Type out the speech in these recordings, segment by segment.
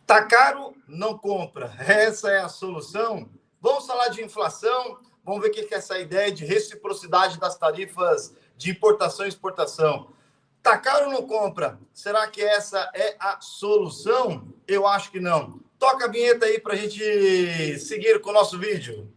Tá caro? Não compra. Essa é a solução. Vamos falar de inflação. Vamos ver o que é essa ideia de reciprocidade das tarifas de importação e exportação. Tá caro ou não compra? Será que essa é a solução? Eu acho que não. Toca a vinheta aí para a gente seguir com o nosso vídeo.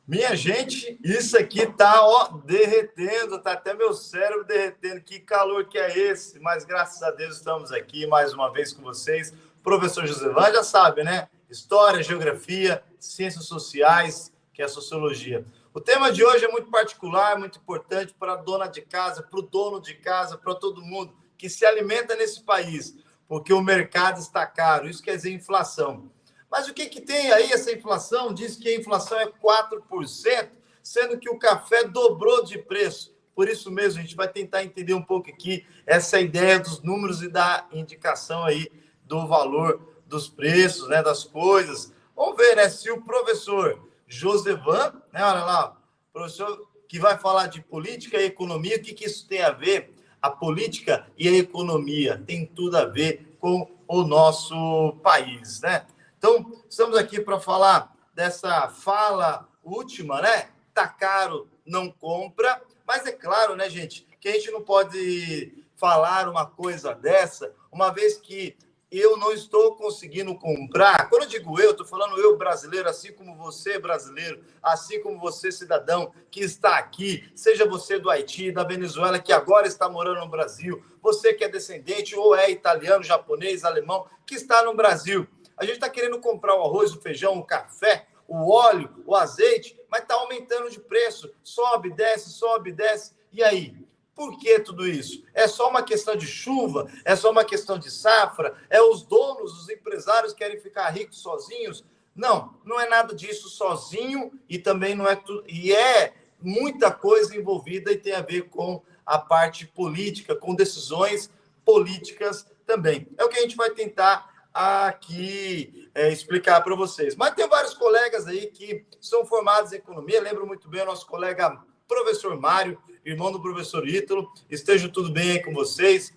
Minha gente, isso aqui tá, derretendo, tá até meu cérebro derretendo. Que calor que é esse? Mas graças a Deus estamos aqui mais uma vez com vocês. Professor Josevan já sabe, né? História, geografia, ciências sociais, que é a sociologia. O tema de hoje é muito particular, muito importante para a dona de casa, para o dono de casa, para todo mundo que se alimenta nesse país, porque o mercado está caro. Isso quer dizer inflação. Mas o que tem aí essa inflação? Diz que a inflação é 4%, sendo que o café dobrou de preço. Por isso mesmo, a gente vai tentar entender um pouco aqui essa ideia dos números e da indicação aí do valor dos preços, né, das coisas. Vamos ver, né, se o professor Josevan, né, olha lá, professor que vai falar de política e economia, o que isso tem a ver? A política e a economia tem tudo a ver com o nosso país, né? Então, estamos aqui para falar dessa fala última, né? Tá caro, não compra. Mas é claro, né, gente, que a gente não pode falar uma coisa dessa, uma vez que eu não estou conseguindo comprar. Quando eu digo eu, estou falando eu brasileiro, assim como você brasileiro, assim como você cidadão que está aqui, seja você do Haiti, da Venezuela, que agora está morando no Brasil, você que é descendente ou é italiano, japonês, alemão, que está no Brasil. A gente está querendo comprar o arroz, o feijão, o café, o óleo, o azeite, mas está aumentando de preço. Sobe, desce. E aí? Por que tudo isso? É só uma questão de chuva? É só uma questão de safra? É os donos, os empresários querem ficar ricos sozinhos? Não, não é nada disso sozinho e também não é tudo. E é muita coisa envolvida e tem a ver com a parte política, com decisões políticas também. É o que a gente vai tentar aqui explicar para vocês. Mas tem vários colegas aí que são formados em economia. Lembro muito bem o nosso colega professor Mário, irmão do professor Ítalo. Esteja tudo bem aí com vocês.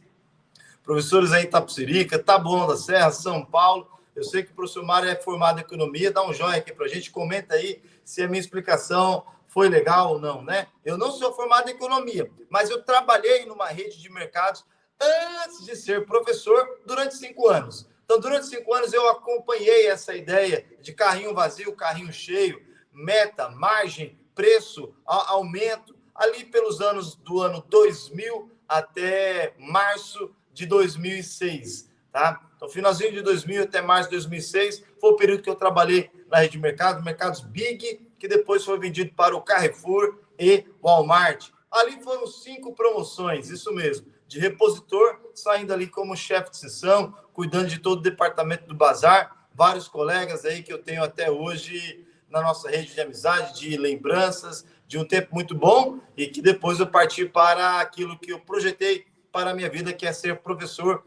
Professores aí em Itapecerica, Taboão da Serra, São Paulo. Eu sei que o professor Mário é formado em economia. Dá um joinha aqui para a gente. Comenta aí se a minha explicação foi legal ou não, né? Eu não sou formado em economia, mas eu trabalhei numa rede de mercados antes de ser professor durante 5 anos. Então, durante 5 anos, eu acompanhei essa ideia de carrinho vazio, carrinho cheio, meta, margem, preço, aumento, ali pelos anos do ano 2000 até março de 2006, tá? Então, finalzinho de 2000 até março de 2006 foi o período que eu trabalhei na rede de mercado, mercados Big, que depois foi vendido para o Carrefour e Walmart. Ali foram 5 promoções, isso mesmo, de repositor, saindo ali como chefe de seção, cuidando de todo o departamento do bazar, vários colegas aí que eu tenho até hoje na nossa rede de amizade, de lembranças, de um tempo muito bom, e que depois eu parti para aquilo que eu projetei para a minha vida, que é ser professor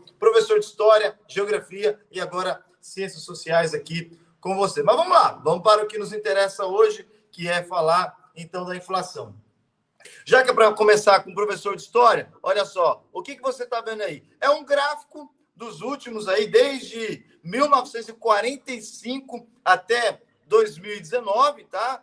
de História, Geografia e agora Ciências Sociais aqui com você. Mas vamos lá, vamos para o que nos interessa hoje, que é falar, então, da inflação. Já que é para começar com o professor de História, olha só, o que você está vendo aí? É um gráfico dos últimos aí, desde 1945 até 2019, tá?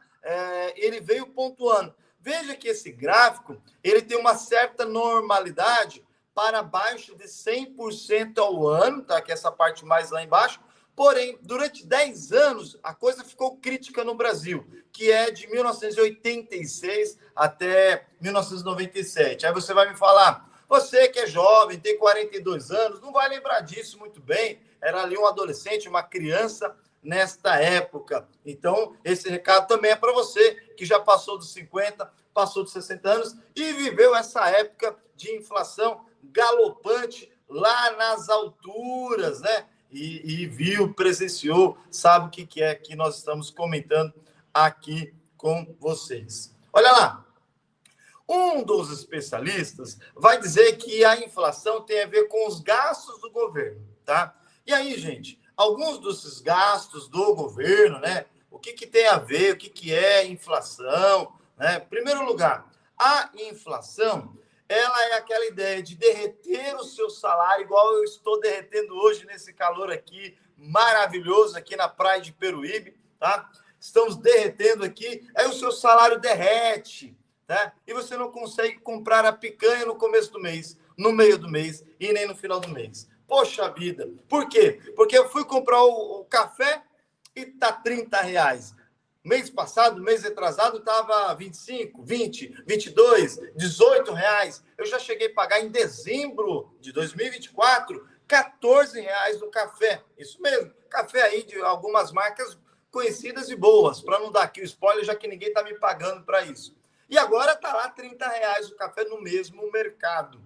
Ele veio pontuando. Veja que esse gráfico, ele tem uma certa normalidade para baixo de 100% ao ano, tá? Que é essa parte mais lá embaixo. Porém, durante 10 anos, a coisa ficou crítica no Brasil, que é de 1986 até 1997. Aí você vai me falar, você que é jovem, tem 42 anos, não vai lembrar disso muito bem. Era ali um adolescente, uma criança nesta época. Então, esse recado também é para você que já passou dos 50, passou dos 60 anos e viveu essa época de inflação galopante lá nas alturas, né? E viu, presenciou, sabe o que é que nós estamos comentando aqui com vocês. Olha lá, um dos especialistas vai dizer que a inflação tem a ver com os gastos do governo, tá? E aí, gente, alguns desses gastos do governo, né? O que tem a ver, o que é inflação, né? Em primeiro lugar, A inflação, ela é aquela ideia de derreter o seu salário, igual eu estou derretendo hoje nesse calor aqui, maravilhoso, aqui na praia de Peruíbe, tá? Estamos derretendo aqui, aí o seu salário derrete, tá? E você não consegue comprar a picanha no começo do mês, no meio do mês e nem no final do mês. Poxa vida, por quê? Porque eu fui comprar o café e tá R$ 30. Mês passado, mês retrasado, estava 25, 20, 22, R$ 18. Eu já cheguei a pagar em dezembro de 2024 R$ 14 no café. Isso mesmo, café aí de algumas marcas conhecidas e boas, para não dar aqui o spoiler, já que ninguém está me pagando para isso. E agora está lá R$ 30 o café no mesmo mercado.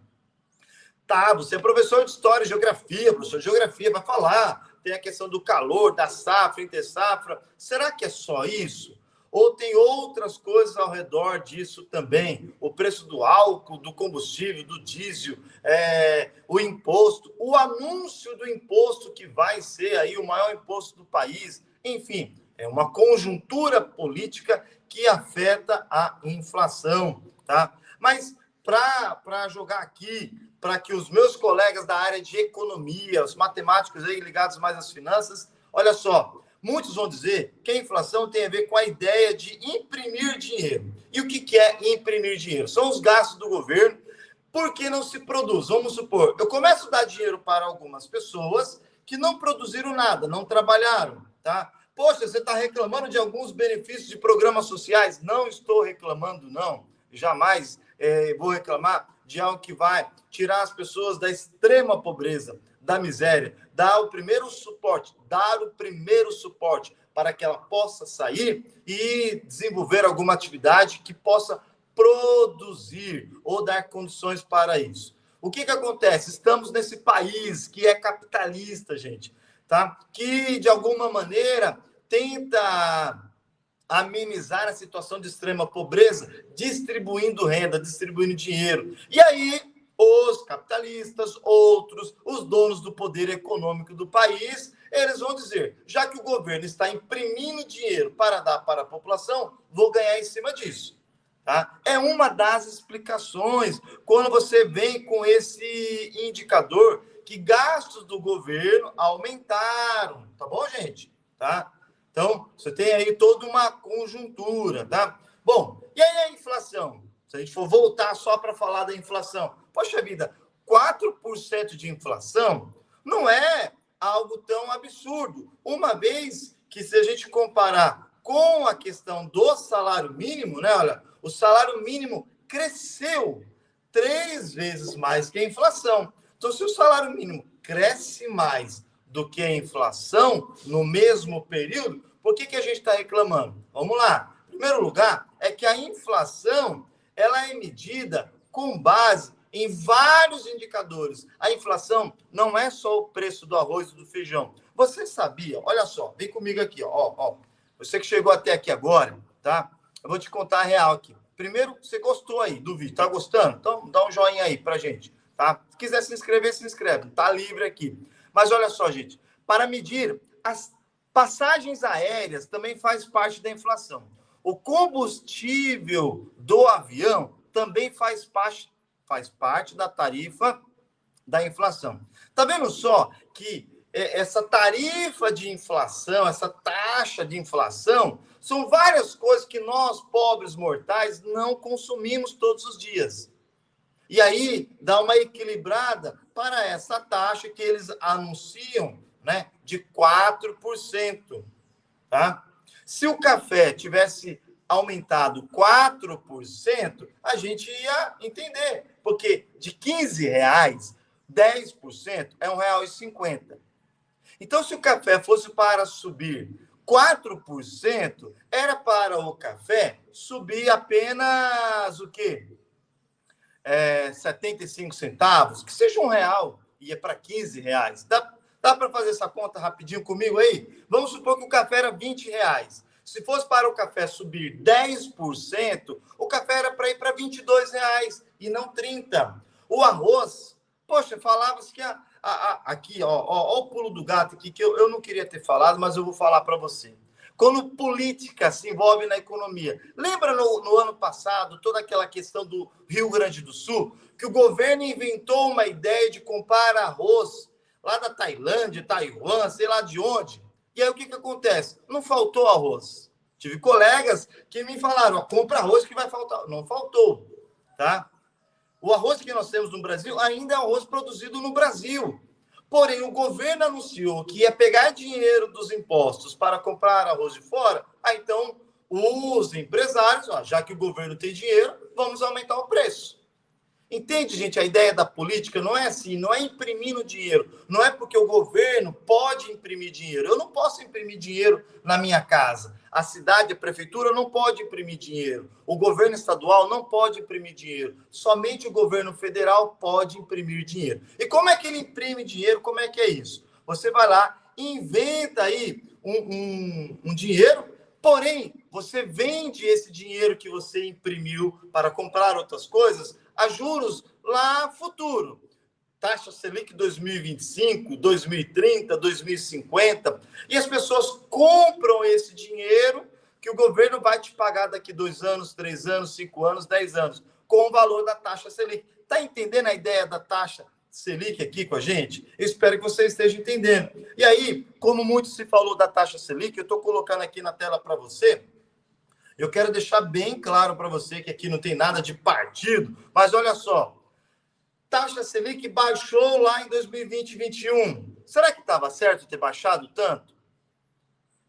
Tá, você é professor de história e geografia, professor de geografia, vai falar. Tem a questão do calor, da safra, intersafra. Será que é só isso? Ou tem outras coisas ao redor disso também? O preço do álcool, do combustível, do diesel, o imposto, o anúncio do imposto que vai ser aí o maior imposto do país. Enfim, é uma conjuntura política que afeta a inflação, tá? Mas para jogar aqui, para que os meus colegas da área de economia, os matemáticos aí ligados mais às finanças, olha só, muitos vão dizer que a inflação tem a ver com a ideia de imprimir dinheiro. E o que é imprimir dinheiro? São os gastos do governo, porque não se produz. Vamos supor, eu começo a dar dinheiro para algumas pessoas que não produziram nada, não trabalharam, tá? Poxa, você está reclamando de alguns benefícios de programas sociais? Não estou reclamando, não. Jamais vou reclamar de algo que vai tirar as pessoas da extrema pobreza, da miséria, dar o primeiro suporte para que ela possa sair e desenvolver alguma atividade que possa produzir ou dar condições para isso. O que acontece? Estamos nesse país que é capitalista, gente, tá? Que, de alguma maneira, tenta amenizar a situação de extrema pobreza, distribuindo renda, distribuindo dinheiro. E aí, os capitalistas, outros, os donos do poder econômico do país, eles vão dizer, já que o governo está imprimindo dinheiro para dar para a população, vou ganhar em cima disso. Tá? É uma das explicações quando você vem com esse indicador que gastos do governo aumentaram, tá bom, gente? Tá? Então, você tem aí toda uma conjuntura, tá? Bom, e aí a inflação? Se a gente for voltar só para falar da inflação, poxa vida, 4% de inflação não é algo tão absurdo, uma vez que se a gente comparar com a questão do salário mínimo, né? Olha, o salário mínimo cresceu 3 vezes mais que a inflação. Então, se o salário mínimo cresce mais do que a inflação no mesmo período, por que a gente está reclamando? Vamos lá. Em primeiro lugar, é que a inflação ela é medida com base em vários indicadores. A inflação não é só o preço do arroz e do feijão. Você sabia? Olha só, vem comigo aqui, ó. Você que chegou até aqui agora, tá? Eu vou te contar a real aqui. Primeiro, você gostou aí do vídeo, tá gostando? Então, dá um joinha aí pra gente, tá? Se quiser se inscrever, se inscreve. Tá livre aqui. Mas olha só, gente, para medir as passagens aéreas também faz parte da inflação. O combustível do avião também faz parte da tarifa da inflação. Tá vendo só que essa tarifa de inflação, essa taxa de inflação, são várias coisas que nós, pobres mortais, não consumimos todos os dias. E aí dá uma equilibrada para essa taxa que eles anunciam, né, de 4%, tá? Se o café tivesse aumentado 4%, a gente ia entender, porque de R$ 15, 10% é R$ 1,50. Então, se o café fosse para subir 4%, era para o café subir apenas o quê? 75 centavos, que seja R$ 1, ia para R$ 15. Dá para fazer essa conta rapidinho comigo aí? Vamos supor que o café era R$ 20. Se fosse para o café subir 10%, o café era para ir para R$ 22 e não 30. O arroz, poxa, falava-se que aqui, ó, o pulo do gato aqui, que eu não queria ter falado, mas eu vou falar para você. quando política se envolve na economia. Lembra no ano passado, toda aquela questão do Rio Grande do Sul, que o governo inventou uma ideia de comprar arroz lá da Tailândia, Taiwan, sei lá de onde. E aí o que acontece? Não faltou arroz. Tive colegas que me falaram, compra arroz que vai faltar. Não faltou, tá? O arroz que nós temos no Brasil ainda é arroz produzido no Brasil. Porém, o governo anunciou que ia pegar dinheiro dos impostos para comprar arroz de fora. Então, os empresários, já que o governo tem dinheiro, vamos aumentar o preço. Entende, gente? A ideia da política não é assim, não é imprimindo dinheiro. Não é porque o governo pode imprimir dinheiro. Eu não posso imprimir dinheiro na minha casa. A cidade, a prefeitura não pode imprimir dinheiro. O governo estadual não pode imprimir dinheiro. Somente o governo federal pode imprimir dinheiro. E como é que ele imprime dinheiro? Como é que é isso? Você vai lá, inventa aí um dinheiro, porém, você vende esse dinheiro que você imprimiu para comprar outras coisas a juros lá futuro. Taxa Selic 2025, 2030, 2050. E as pessoas compram esse dinheiro que o governo vai te pagar daqui 2 anos, 3 anos, 5 anos, 10 anos, com o valor da taxa Selic. Está entendendo a ideia da taxa Selic aqui com a gente? Eu espero que você esteja entendendo. E aí, como muito se falou da taxa Selic, eu estou colocando aqui na tela para você. Eu quero deixar bem claro para você que aqui não tem nada de partido, mas olha só, taxa Selic baixou lá em 2020 e 2021. Será que estava certo ter baixado tanto?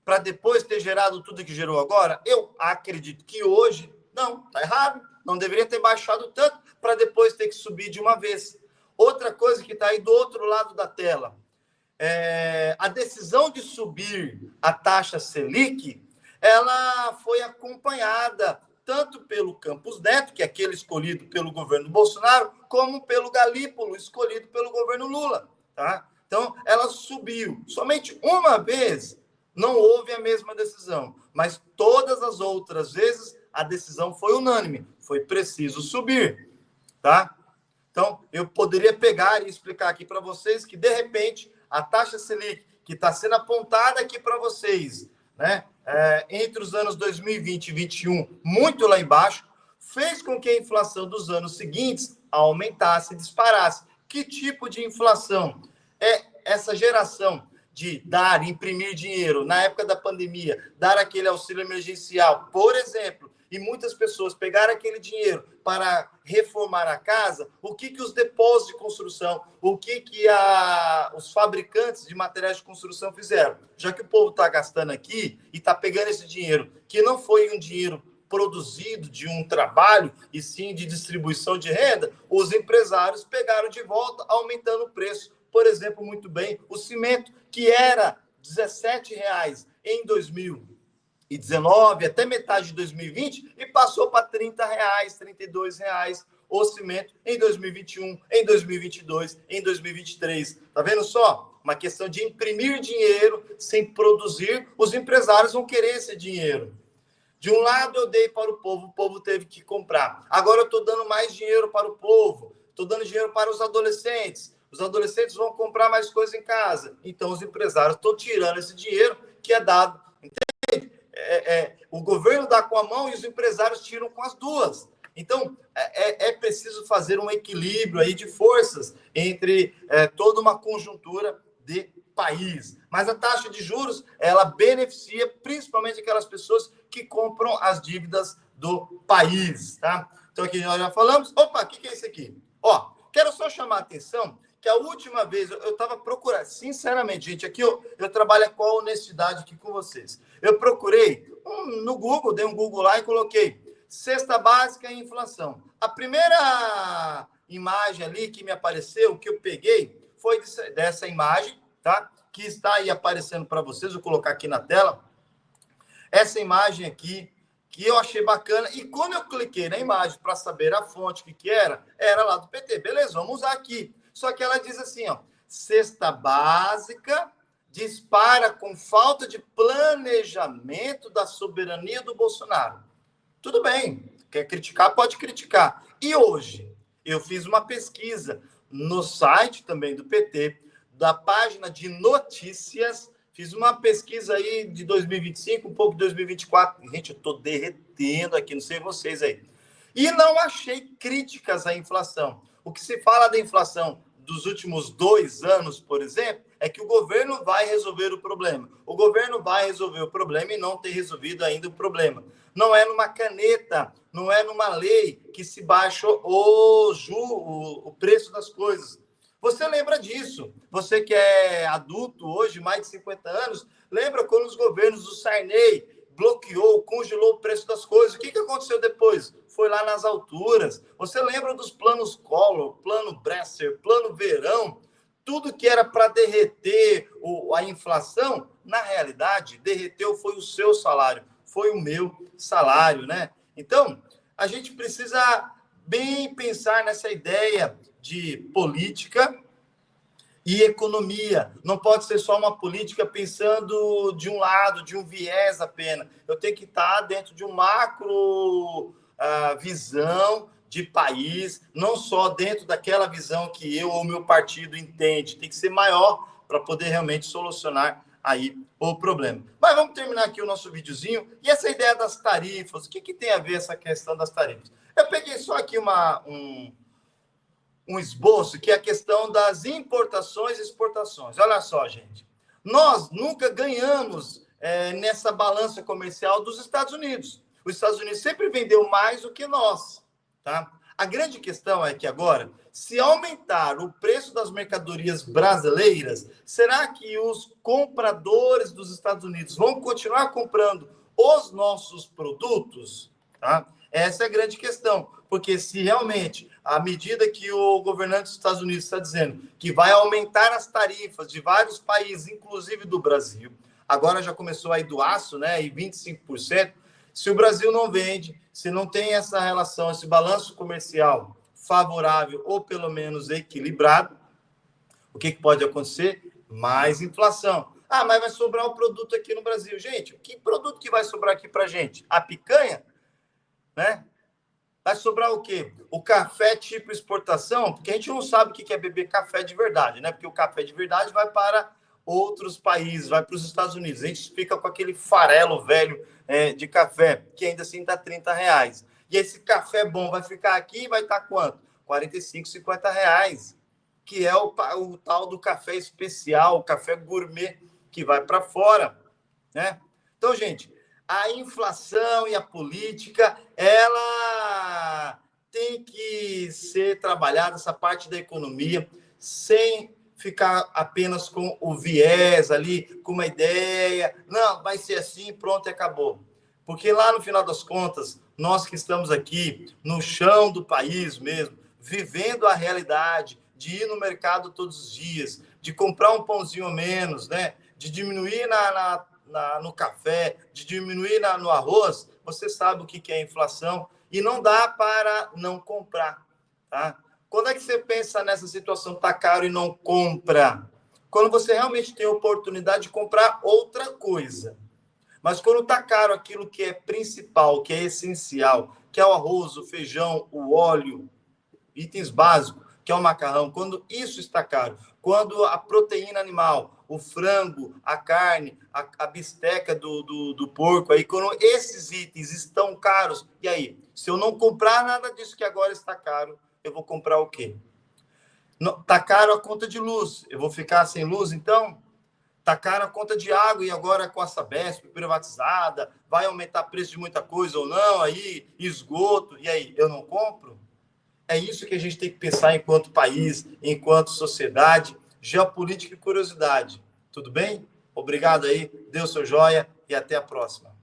Para depois ter gerado tudo que gerou agora? Eu acredito que hoje, não, está errado. Não deveria ter baixado tanto para depois ter que subir de uma vez. Outra coisa que está aí do outro lado da tela. A decisão de subir a taxa Selic, ela foi acompanhada tanto pelo Campos Neto, que é aquele escolhido pelo governo Bolsonaro, como pelo Galípolo, escolhido pelo governo Lula. Tá? Então, ela subiu. Somente uma vez não houve a mesma decisão, mas todas as outras vezes a decisão foi unânime. Foi preciso subir. Tá? Então, eu poderia pegar e explicar aqui para vocês que, de repente, a taxa Selic, que está sendo apontada aqui para vocês, né, entre os anos 2020 e 2021, muito lá embaixo, fez com que a inflação dos anos seguintes aumentasse, disparasse. Que tipo de inflação? É essa geração de imprimir dinheiro na época da pandemia, dar aquele auxílio emergencial, por exemplo, e muitas pessoas pegaram aquele dinheiro para reformar a casa, o que os depósitos de construção, o que os fabricantes de materiais de construção fizeram? Já que o povo está gastando aqui e está pegando esse dinheiro, que não foi um dinheiro produzido de um trabalho, e sim de distribuição de renda, os empresários pegaram de volta, aumentando o preço. Por exemplo, muito bem, o cimento, que era R$17 em 2019, até metade de 2020, e passou para R$30, R$32 o cimento em 2021, em 2022, em 2023. Tá vendo só? Uma questão de imprimir dinheiro sem produzir, os empresários vão querer esse dinheiro. De um lado eu dei para o povo teve que comprar. Agora eu estou dando mais dinheiro para o povo, estou dando dinheiro para os adolescentes. Os adolescentes vão comprar mais coisas em casa. Então os empresários estão tirando esse dinheiro que é dado. Entende? O governo dá com a mão e os empresários tiram com as duas. Então, é preciso fazer um equilíbrio aí de forças entre toda uma conjuntura de país. Mas a taxa de juros, ela beneficia principalmente aquelas pessoas que compram as dívidas do país, tá? Então, aqui nós já falamos. Opa, o que é isso aqui? Ó, quero só chamar a atenção que a última vez eu estava procurando, sinceramente, gente, aqui eu trabalho com a honestidade aqui com vocês. Eu procurei no Google, dei um Google lá e coloquei cesta básica e inflação. A primeira imagem ali que me apareceu, que eu peguei, foi dessa imagem, tá? Que está aí aparecendo para vocês, vou colocar aqui na tela. Essa imagem aqui, que eu achei bacana, e quando eu cliquei na imagem para saber a fonte, o que era lá do PT. Beleza, vamos usar aqui. Só que ela diz assim, ó, cesta básica dispara com falta de planejamento da soberania do Bolsonaro. Tudo bem, quer criticar, pode criticar. E hoje, eu fiz uma pesquisa no site também do PT, da página de notícias, Fiz uma pesquisa aí de 2025, um pouco de 2024. Gente, eu estou derretendo aqui, não sei vocês aí. E não achei críticas à inflação. O que se fala da inflação dos últimos 2 anos, por exemplo, é que o governo vai resolver o problema. O governo vai resolver o problema e não tem resolvido ainda o problema. Não é numa caneta, não é numa lei que se baixa o preço das coisas. Você lembra disso? Você que é adulto hoje, mais de 50 anos, lembra quando os governos do Sarney bloqueou, congelou o preço das coisas? O que aconteceu depois? Foi lá nas alturas. Você lembra dos planos Collor, plano Bresser, plano Verão? Tudo que era para derreter a inflação, na realidade, derreteu foi o seu salário, foi o meu salário, né? Então, a gente precisa bem pensar nessa ideia de política e economia. Não pode ser só uma política pensando de um lado, de um viés apenas. Eu tenho que estar dentro de um macro visão de país, não só dentro daquela visão que eu ou meu partido entende. Tem que ser maior para poder realmente solucionar aí o problema. Mas vamos terminar aqui o nosso videozinho. E essa ideia das tarifas, o que tem a ver essa questão das tarifas? Eu peguei só aqui um esboço, que é a questão das importações e exportações. Olha só, gente. Nós nunca ganhamos nessa balança comercial dos Estados Unidos. Os Estados Unidos sempre vendeu mais do que nós, tá? A grande questão é que agora, se aumentar o preço das mercadorias brasileiras, será que os compradores dos Estados Unidos vão continuar comprando os nossos produtos? Tá? Essa é a grande questão, porque se realmente, à medida que o governante dos Estados Unidos está dizendo que vai aumentar as tarifas de vários países, inclusive do Brasil, agora já começou aí do aço, né, e 25%, se o Brasil não vende, se não tem essa relação, esse balanço comercial favorável ou pelo menos equilibrado, o que pode acontecer? Mais inflação. Ah, mas vai sobrar o produto aqui no Brasil. Gente, que produto que vai sobrar aqui para a gente? A picanha? Né? Vai sobrar o quê? O café tipo exportação? Porque a gente não sabe o que é beber café de verdade, né? Porque o café de verdade vai para outros países, vai para os Estados Unidos. A gente fica com aquele farelo velho de café, que ainda assim está R$30. E esse café bom vai ficar aqui e vai estar quanto? R$45, R$50, que é o tal do café especial, o café gourmet, que vai para fora, né? Então, gente, a inflação e a política, ela tem que ser trabalhada, essa parte da economia, sem ficar apenas com o viés ali, com uma ideia, não, vai ser assim, pronto, e acabou. Porque lá no final das contas, nós que estamos aqui no chão do país mesmo, vivendo a realidade de ir no mercado todos os dias, de comprar um pãozinho a menos, né? De diminuir no café, de diminuir no arroz, você sabe o que é inflação e não dá para não comprar, tá? Quando é que você pensa nessa situação, tá caro e não compra? Quando você realmente tem a oportunidade de comprar outra coisa. Mas quando tá caro aquilo que é principal, que é essencial, que é o arroz, o feijão, o óleo, itens básicos, que é o macarrão, quando isso está caro, quando a proteína animal, o frango, a carne, a bisteca do porco, aí, quando esses itens estão caros, e aí? Se eu não comprar nada disso que agora está caro, eu vou comprar o quê? Está caro a conta de luz, eu vou ficar sem luz, então? Está caro a conta de água, e agora com a Sabesp privatizada, vai aumentar o preço de muita coisa ou não, aí esgoto, e aí, eu não compro? É isso que a gente tem que pensar enquanto país, enquanto sociedade, geopolítica e curiosidade. Tudo bem? Obrigado aí, dê o seu joia e até a próxima.